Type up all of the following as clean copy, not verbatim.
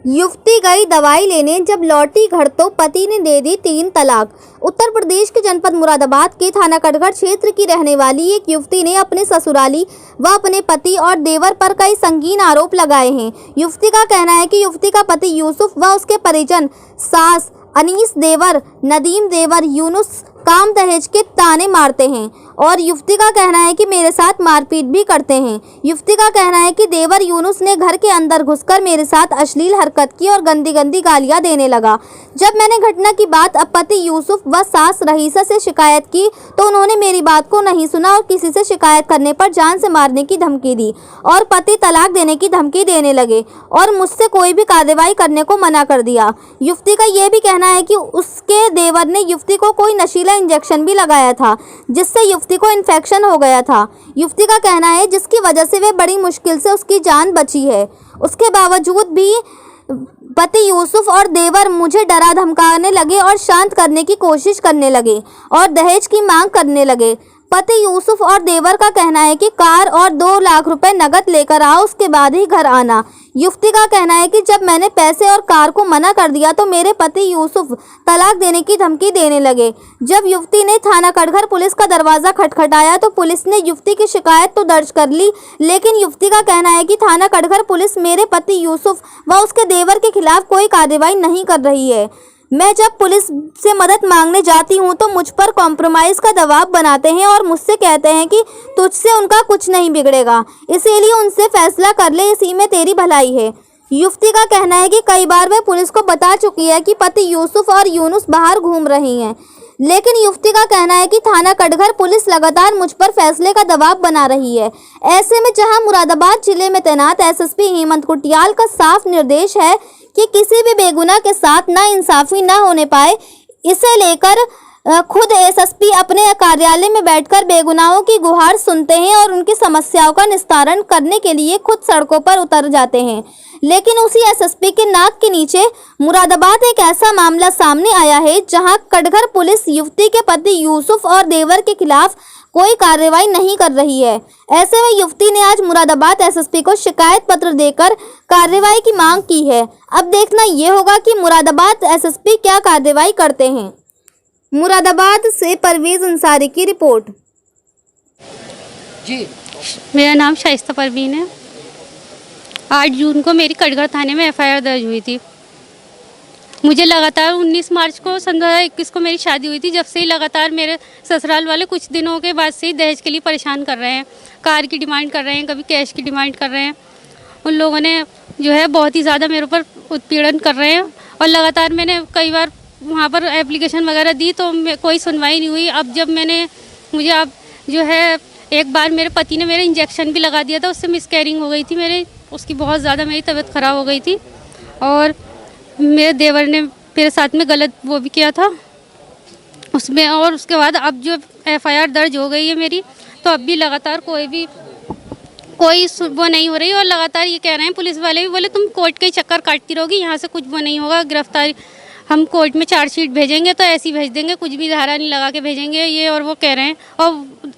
युवती गई दवाई लेने, जब लौटी घर तो पति ने दे दी 3 तलाक। उत्तर प्रदेश के जनपद मुरादाबाद के थाना कटघर क्षेत्र की रहने वाली एक युवती ने अपने ससुराली व अपने पति और देवर पर कई संगीन आरोप लगाए हैं। युवती का कहना है कि युवती का पति यूसुफ व उसके परिजन सास, अनीस देवर, नदीम देवर, यूनुस काम दहेज के ताने मारते हैं और युवती का कहना है कि मेरे साथ मारपीट भी करते हैं। युवती का कहना है कि देवर यूनुस ने घर के अंदर घुसकर मेरे साथ अश्लील हरकत की और गंदी गंदी गालियां देने लगा। जब मैंने घटना की बात अब पति यूसुफ व सास रहीसा से शिकायत की तो उन्होंने मेरी बात को नहीं सुना और किसी से शिकायत करने पर जान से मारने की धमकी दी और पति तलाक देने की धमकी देने लगे और मुझसे कोई भी कार्रवाई करने को मना कर दिया। युवती का यह भी कहना है कि उसके देवर ने युवती को कोई नशीला इंजेक्शन भी लगाया था जिससे युवती को इन्फेक्शन हो गया था। युवती का कहना है जिसकी वजह से वे बड़ी मुश्किल से उसकी जान बची है। उसके बावजूद भी पति यूसुफ और देवर मुझे डरा धमकाने लगे और शांत करने की कोशिश करने लगे और दहेज की मांग करने लगे। पति यूसुफ और देवर का कहना है कि कार और 2 लाख रुपए नकद लेकर आओ, उसके बाद ही घर आना। युवती का कहना है कि जब मैंने पैसे और कार को मना कर दिया तो मेरे पति यूसुफ तलाक देने की धमकी देने लगे। जब युवती ने थाना कटघर पुलिस का दरवाजा खटखटाया तो पुलिस ने युवती की शिकायत तो दर्ज कर ली, लेकिन युवती का कहना है कि थाना कटघर पुलिस मेरे पति यूसुफ व उसके देवर के खिलाफ कोई कार्रवाई नहीं कर रही है। मैं जब पुलिस से मदद मांगने जाती हूं तो मुझ पर कॉम्प्रोमाइज़ का दबाव बनाते हैं और मुझसे कहते हैं कि तुझसे उनका कुछ नहीं बिगड़ेगा, इसीलिए उनसे फैसला कर ले, इसी में तेरी भलाई है। युवती का कहना है कि कई बार वह पुलिस को बता चुकी है कि पति यूसुफ और यूनुस बाहर घूम रही हैं, लेकिन युवती का कहना है कि थाना कटघर पुलिस लगातार मुझ पर फैसले का दबाव बना रही है। ऐसे में जहां मुरादाबाद जिले में तैनात एसएसपी हेमंत कुटियाल का साफ निर्देश है कि किसी भी बेगुनाह के साथ नाइंसाफी न होने पाए, इसे लेकर खुद एसएसपी अपने कार्यालय में बैठकर बेगुनाहों की गुहार सुनते हैं और उनकी समस्याओं का निस्तारण करने के लिए खुद सड़कों पर उतर जाते हैं। लेकिन उसी एसएसपी के नाक के नीचे मुरादाबाद एक ऐसा मामला सामने आया है जहां कटघर पुलिस युवती के पति यूसुफ और देवर के खिलाफ कोई कार्रवाई नहीं कर रही है। ऐसे में युवती ने आज मुरादाबाद एसएसपी को शिकायत पत्र देकर कार्रवाई की मांग की है। अब देखना ये होगा कि मुरादाबाद एसएसपी क्या कार्रवाई करते हैं। मुरादाबाद से परवेज अंसारी की रिपोर्ट। जी, मेरा नाम शाइस्ता परवीन है। 8 जून को मेरी कटघर थाने में एफआईआर दर्ज हुई थी। मुझे लगातार 19 मार्च को सन 2021 को मेरी शादी हुई थी। जब से ही लगातार मेरे ससुराल वाले कुछ दिनों के बाद से ही दहेज के लिए परेशान कर रहे हैं, कार की डिमांड कर रहे हैं, कभी कैश की डिमांड कर रहे हैं। उन लोगों ने जो है बहुत ही ज़्यादा मेरे ऊपर उत्पीड़न कर रहे हैं और लगातार मैंने कई बार वहाँ पर एप्लीकेशन वगैरह दी तो कोई सुनवाई नहीं हुई। अब जब मुझे अब जो है एक बार मेरे पति ने मेरे इंजेक्शन भी लगा दिया था, उससे मिसकैरिंग हो गई थी उसकी बहुत ज़्यादा मेरी तबीयत ख़राब हो गई थी और मेरे देवर ने मेरे साथ में गलत वो भी किया था उसमें। और उसके बाद अब जो एफआईआर दर्ज हो गई है मेरी, तो अब भी लगातार कोई वो नहीं हो रही और लगातार ये कह रहे हैं पुलिस वाले भी, बोले तुम कोर्ट के चक्कर काटती रहोगी, यहाँ से कुछ वो नहीं होगा, गिरफ्तारी हम कोर्ट में चार्जशीट भेजेंगे तो ऐसी भेज देंगे, कुछ भी धारा नहीं लगा के भेजेंगे, ये और वो कह रहे हैं। और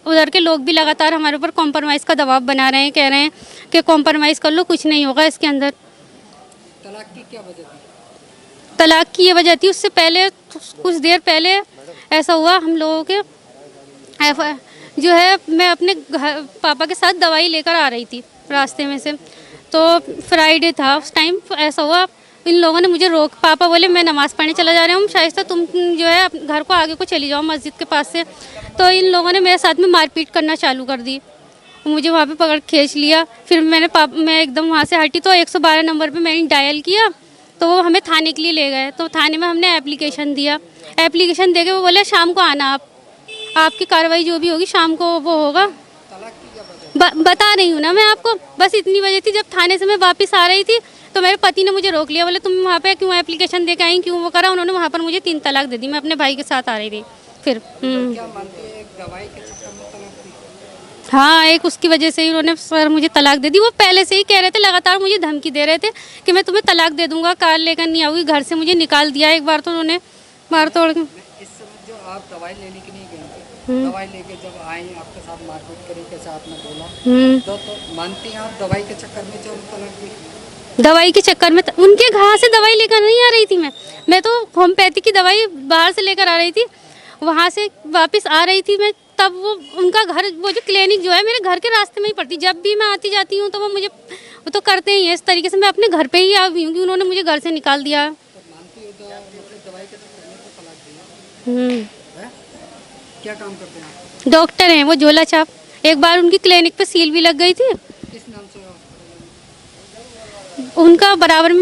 उधर के लोग भी लगातार हमारे ऊपर कॉम्प्रोमाइज़ का दबाव बना रहे हैं, कह रहे हैं कि कॉम्प्रोमाइज़ कर लो, कुछ नहीं होगा इसके अंदर। तलाक की क्या वजह थी? तलाक की ये वजह थी, उससे पहले कुछ देर पहले ऐसा हुआ हम लोगों के जो है मैं अपने पापा के साथ दवाई लेकर आ रही थी रास्ते में से, तो फ्राइडे था उस टाइम। ऐसा हुआ इन लोगों ने मुझे पापा बोले मैं नमाज़ पढ़ने चला जा रहा हूँ, शायद तुम जो है घर को आगे को चली जाओ मस्जिद के पास से। तो इन लोगों ने मेरे साथ में मारपीट करना चालू कर दी, मुझे वहाँ पे पकड़ खींच लिया। फिर मैं एकदम वहाँ से हटी तो 112 नंबर पे मैंने डायल किया तो वो हमें थाने के लिए ले गए। तो थाने में हमने एप्लीकेशन दिया, एप्लीकेशन दे के वो बोले शाम को आना, आपकी कार्रवाई जो भी होगी शाम को वो होगा। बता रही हूँ ना मैं आपको, बस इतनी वजह थी। जब थाने से मैं वापस आ रही थी तो मेरे पति ने मुझे रोक लिया, बोले तुम वहाँ पे क्यों एप्लीकेशन दे के आई, क्यों वो करा। उन्होंने वहाँ पर मुझे 3 तलाक दे दी। मैं अपने भाई के साथ आ रही थी फिर क्या मानती है, एक दवाई के चक्कर में तलाक दी? हाँ, एक उसकी वजह से ही उन्होंने सर मुझे तलाक दे दी। वो पहले से ही कह रहे थे, लगातार मुझे धमकी दे रहे थे कि मैं तुम्हें तलाक दे दूंगा, कार लेकर नहीं आऊँगी, घर से मुझे निकाल दिया एक बार तो उन्होंने मार तोड़ के। इस समय जो आप दवाई लेने के लिए गई थी, दवाई लेके जब आई आपके साथ मारपीट करी, कैसे आपने बोला, तो मानती हैं आप दवाई के चक्कर में जो तलाक दी? दवाई के चक्कर में उनके घर से दवाई लेकर नहीं आ रही थी मैं तो होम्योपैथी की दवाई बाहर से लेकर आ रही थी, वहाँ से वापस आ रही थी मैं, तब वो उनका घर, वो जो क्लिनिक जो है मेरे घर के रास्ते में ही पड़ती, जब भी मैं आती जाती हूँ तो वो तो करते ही हैं इस तरीके से। मैं अपने घर पे ही आ गई हूँ कि उन्होंने मुझे घर से निकाल दिया। दवाई के चक्कर में तो तलाक दिया है? क्या काम करते हैं आप? डॉक्टर हैं वो, झोला छाप। एक बार उनकी क्लिनिक पे सील भी लग गई थी, किस नाम से? उनका बराबर में